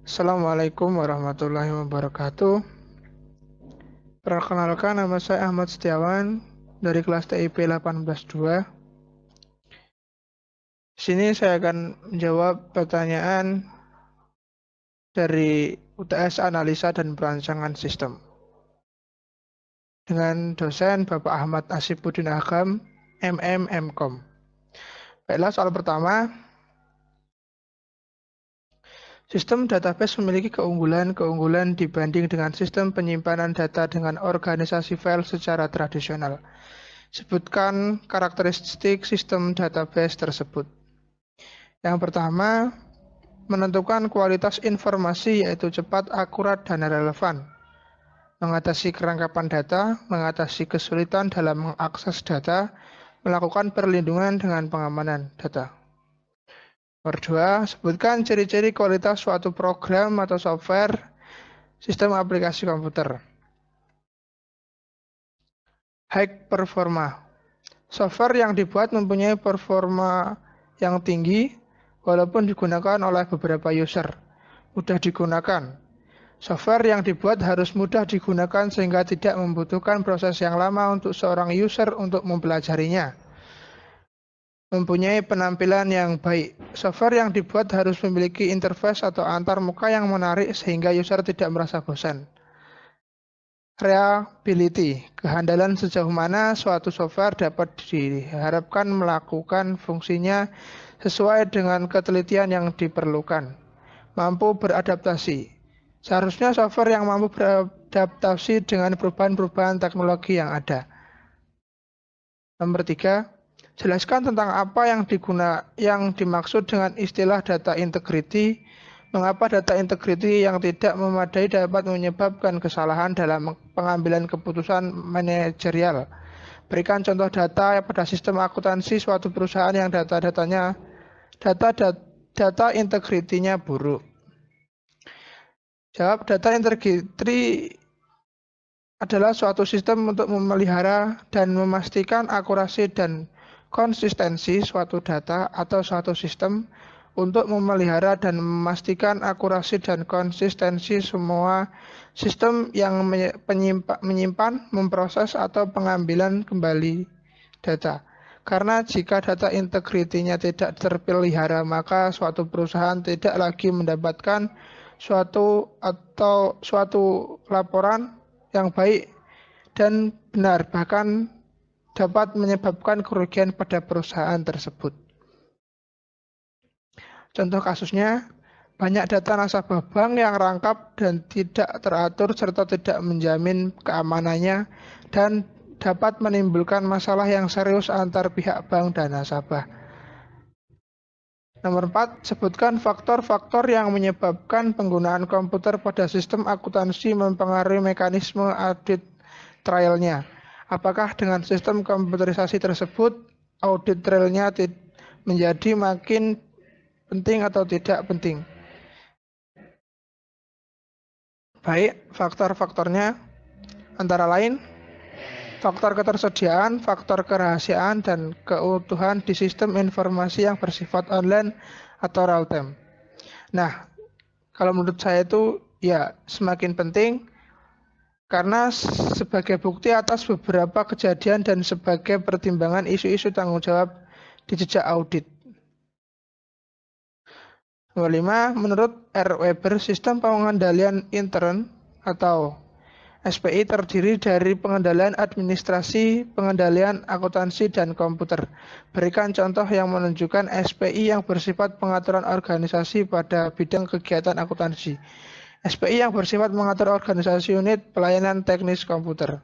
Assalamualaikum warahmatullahi wabarakatuh. Perkenalkan, nama saya Ahmad Setiawan dari kelas TIP 182. Di sini saya akan menjawab pertanyaan dari UTS Analisa dan Perancangan Sistem dengan dosen Bapak Ahmad Asifuddin Agam, MM Mkom. Baiklah, soal pertama. Sistem database memiliki keunggulan dibanding dengan sistem penyimpanan data dengan organisasi file secara tradisional. Sebutkan karakteristik sistem database tersebut. Yang pertama, menentukan kualitas informasi yaitu cepat, akurat, dan relevan. Mengatasi kerangkapan data, mengatasi kesulitan dalam mengakses data, melakukan perlindungan dengan pengamanan data. Nomor 2, sebutkan ciri-ciri kualitas suatu program atau software sistem aplikasi komputer. High performa. Software yang dibuat mempunyai performa yang tinggi walaupun digunakan oleh beberapa user. Mudah digunakan. Software yang dibuat harus mudah digunakan sehingga tidak membutuhkan proses yang lama untuk seorang user untuk mempelajarinya. Mempunyai penampilan yang baik. Software yang dibuat harus memiliki interface atau antarmuka yang menarik sehingga user tidak merasa bosan. Reliability, kehandalan sejauh mana suatu software dapat diharapkan melakukan fungsinya sesuai dengan ketelitian yang diperlukan. Mampu beradaptasi. Seharusnya software yang mampu beradaptasi dengan perubahan-perubahan teknologi yang ada. Nomor 3, jelaskan tentang apa yang dimaksud dengan istilah data integrity. Mengapa data integrity yang tidak memadai dapat menyebabkan kesalahan dalam pengambilan keputusan manajerial. Berikan contoh data pada sistem akuntansi suatu perusahaan yang data integrity-nya buruk. Jawab, data integrity adalah suatu sistem untuk memelihara dan memastikan akurasi dan konsistensi suatu data atau suatu sistem untuk memelihara dan memastikan akurasi dan konsistensi semua sistem yang menyimpan, memproses, atau pengambilan kembali data. Karena jika data integrity-nya tidak terpelihara, maka suatu perusahaan tidak lagi mendapatkan suatu laporan yang baik dan benar, bahkan dapat menyebabkan kerugian pada perusahaan tersebut. Contoh kasusnya, banyak data nasabah bank yang rangkap dan tidak teratur serta tidak menjamin keamanannya dan dapat menimbulkan masalah yang serius antar pihak bank dan nasabah. Nomor 4, sebutkan faktor-faktor yang menyebabkan penggunaan komputer pada sistem akuntansi mempengaruhi mekanisme audit trailnya. Apakah dengan sistem komputerisasi tersebut, audit trailnya menjadi makin penting atau tidak penting? Baik, faktor-faktornya antara lain faktor ketersediaan, faktor kerahasiaan, dan keutuhan di sistem informasi yang bersifat online atau real time. Nah, kalau menurut saya itu ya semakin penting karena sebagai bukti atas beberapa kejadian dan sebagai pertimbangan isu-isu tanggung jawab di jejak audit. Nomor 5, menurut R. Weber, sistem pengendalian intern atau SPI terdiri dari pengendalian administrasi, pengendalian akuntansi, dan komputer. Berikan contoh yang menunjukkan SPI yang bersifat pengaturan organisasi pada bidang kegiatan akuntansi. SPI yang bersifat mengatur organisasi unit pelayanan teknis komputer.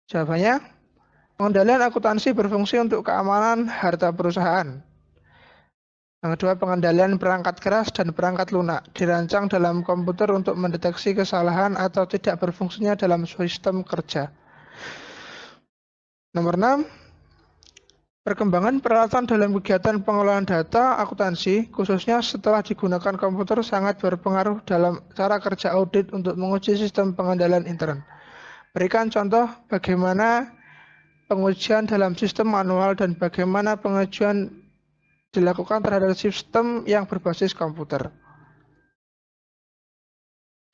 Jawabannya, pengendalian akuntansi berfungsi untuk keamanan harta perusahaan. Yang kedua, pengendalian perangkat keras dan perangkat lunak dirancang dalam komputer untuk mendeteksi kesalahan atau tidak berfungsinya dalam sistem kerja. Nomor 6, perkembangan peralatan dalam kegiatan pengelolaan data akuntansi, khususnya setelah digunakan komputer, sangat berpengaruh dalam cara kerja audit untuk menguji sistem pengendalian intern. Berikan contoh bagaimana pengujian dalam sistem manual dan bagaimana pengujian dilakukan terhadap sistem yang berbasis komputer.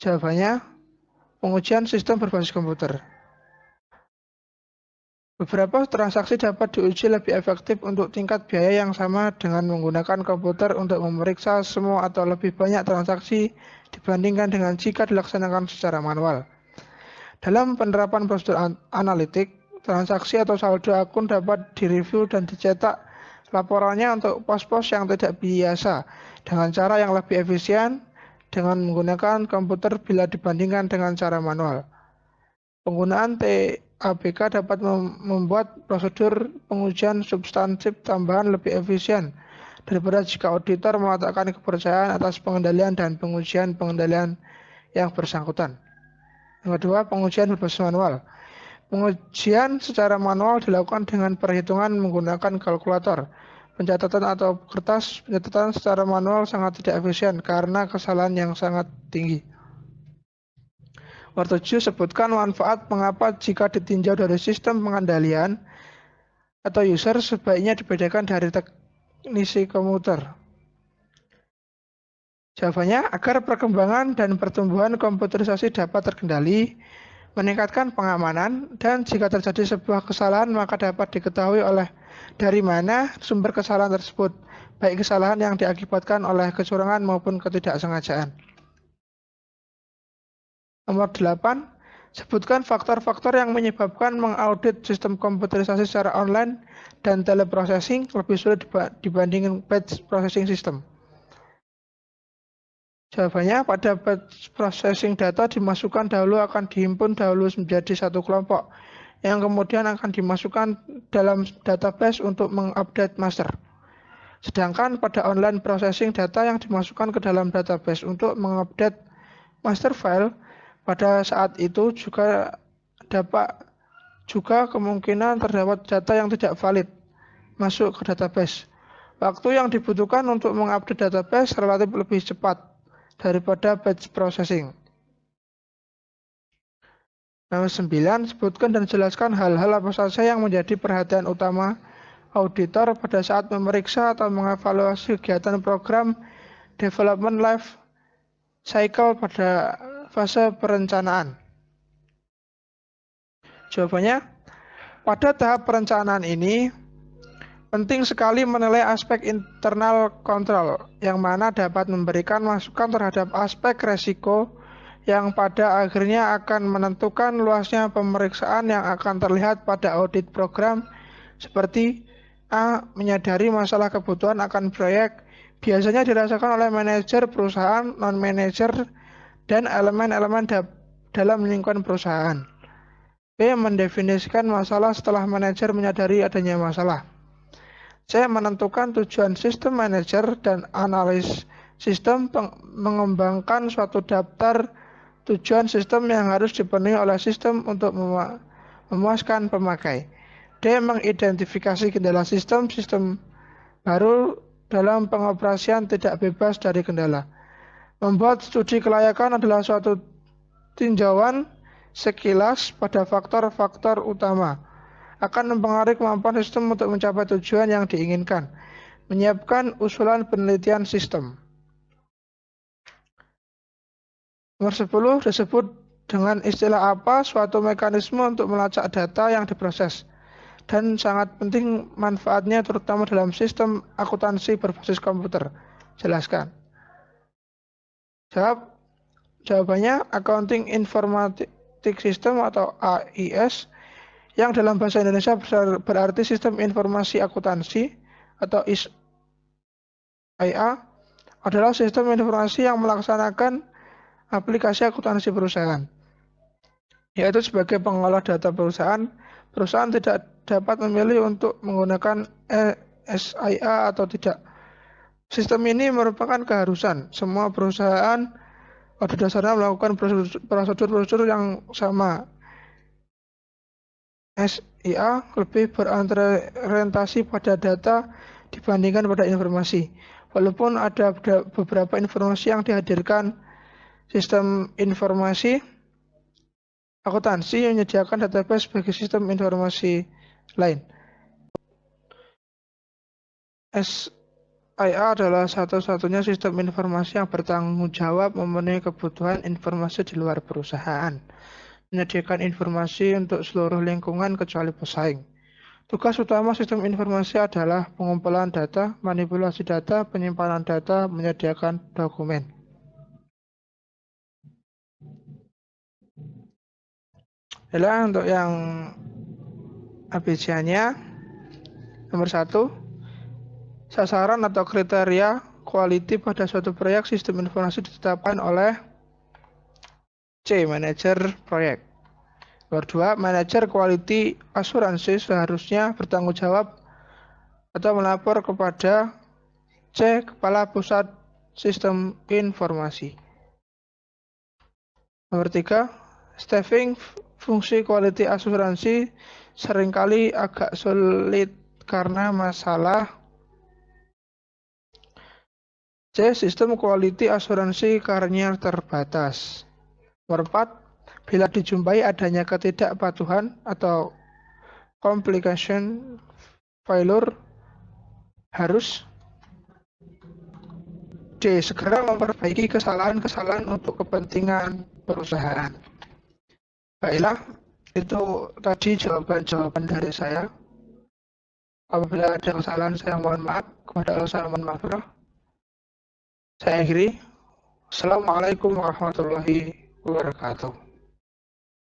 Jawabannya, pengujian sistem berbasis komputer. Beberapa transaksi dapat diuji lebih efektif untuk tingkat biaya yang sama dengan menggunakan komputer untuk memeriksa semua atau lebih banyak transaksi dibandingkan dengan jika dilaksanakan secara manual. Dalam penerapan prosedur analitik, transaksi atau saldo akun dapat direview dan dicetak laporannya untuk pos-pos yang tidak biasa dengan cara yang lebih efisien dengan menggunakan komputer bila dibandingkan dengan cara manual. Penggunaan TABK dapat membuat prosedur pengujian substantif tambahan lebih efisien daripada jika auditor meletakkan kepercayaan atas pengendalian dan pengujian pengendalian yang bersangkutan. Yang kedua, pengujian berbasis manual. Pengujian secara manual dilakukan dengan perhitungan menggunakan kalkulator. Pencatatan atau kertas pencatatan secara manual sangat tidak efisien karena kesalahan yang sangat tinggi. Nomor 7, sebutkan manfaat mengapa jika ditinjau dari sistem pengendalian atau user sebaiknya dibedakan dari teknisi komputer. Jawabannya, agar perkembangan dan pertumbuhan komputerisasi dapat terkendali, meningkatkan pengamanan, dan jika terjadi sebuah kesalahan maka dapat diketahui dari mana sumber kesalahan tersebut, baik kesalahan yang diakibatkan oleh kecurangan maupun ketidaksengajaan. Nomor 8, sebutkan faktor-faktor yang menyebabkan mengaudit sistem komputerisasi secara online dan teleprocessing lebih sulit dibandingkan batch processing system. Jawabannya, pada batch processing data dimasukkan dahulu akan dihimpun dahulu menjadi satu kelompok, yang kemudian akan dimasukkan dalam database untuk mengupdate master. Sedangkan pada online processing data yang dimasukkan ke dalam database untuk mengupdate master file, pada saat itu juga kemungkinan terdapat data yang tidak valid masuk ke database. Waktu yang dibutuhkan untuk mengupdate database relatif lebih cepat daripada batch processing. Nomor 9, sebutkan dan jelaskan hal-hal apa saja yang menjadi perhatian utama auditor pada saat memeriksa atau mengevaluasi kegiatan program development life cycle pada fase perencanaan. Jawabannya, pada tahap perencanaan ini penting sekali menilai aspek internal control yang mana dapat memberikan masukan terhadap aspek resiko yang pada akhirnya akan menentukan luasnya pemeriksaan yang akan terlihat pada audit program, seperti A. Menyadari masalah kebutuhan akan proyek biasanya dirasakan oleh manajer perusahaan, non-manajer, dan elemen-elemen dalam lingkungan perusahaan. B. Mendefinisikan masalah setelah manajer menyadari adanya masalah. C. Menentukan tujuan sistem manajer dan analis sistem mengembangkan suatu daftar tujuan sistem yang harus dipenuhi oleh sistem untuk memuaskan pemakai. D. Mengidentifikasi kendala sistem baru dalam pengoperasian tidak bebas dari kendala. Membuat studi kelayakan adalah suatu tinjauan sekilas pada faktor-faktor utama akan mempengaruhi kemampuan sistem untuk mencapai tujuan yang diinginkan. Menyiapkan usulan penelitian sistem. Nomor 10, disebut dengan istilah apa suatu mekanisme untuk melacak data yang diproses dan sangat penting manfaatnya terutama dalam sistem akuntansi berbasis komputer. Jelaskan. Jawabannya, Accounting Informatic System atau AIS, yang dalam bahasa Indonesia berarti Sistem Informasi Akuntansi atau IA, adalah sistem informasi yang melaksanakan aplikasi akuntansi perusahaan. Yaitu sebagai pengolah data perusahaan, perusahaan tidak dapat memilih untuk menggunakan SIA atau tidak. Sistem ini merupakan keharusan. Semua perusahaan pada dasarnya melakukan prosedur-prosedur yang sama. SIA lebih berorientasi pada data dibandingkan pada informasi. Walaupun ada beberapa informasi yang dihadirkan, sistem informasi akuntansi menyediakan database sebagai sistem informasi lain. IA adalah satu-satunya sistem informasi yang bertanggung jawab memenuhi kebutuhan informasi di luar perusahaan, menyediakan informasi untuk seluruh lingkungan kecuali pesaing. Tugas utama sistem informasi adalah pengumpulan data, manipulasi data, penyimpanan data, menyediakan dokumen. Adalah untuk yang ABC-nya, nomor 1, sasaran atau kriteria quality pada suatu proyek sistem informasi ditetapkan oleh C. Manajer proyek. Nomor 2, manajer quality asuransi seharusnya bertanggung jawab atau melapor kepada C. Kepala Pusat Sistem Informasi. Nomor 3, staffing fungsi quality asuransi seringkali agak sulit karena masalah C. Sistem quality asuransi karena terbatas. Nomor 4, bila dijumpai adanya ketidakpatuhan atau complication failure, harus D. Segera memperbaiki kesalahan-kesalahan untuk kepentingan perusahaan. Baiklah, itu tadi jawaban-jawaban dari saya. Apabila ada kesalahan, saya mohon maaf. Kepada Allah, saya mohon maaf. Saya akhiri. Assalamualaikum warahmatullahi wabarakatuh.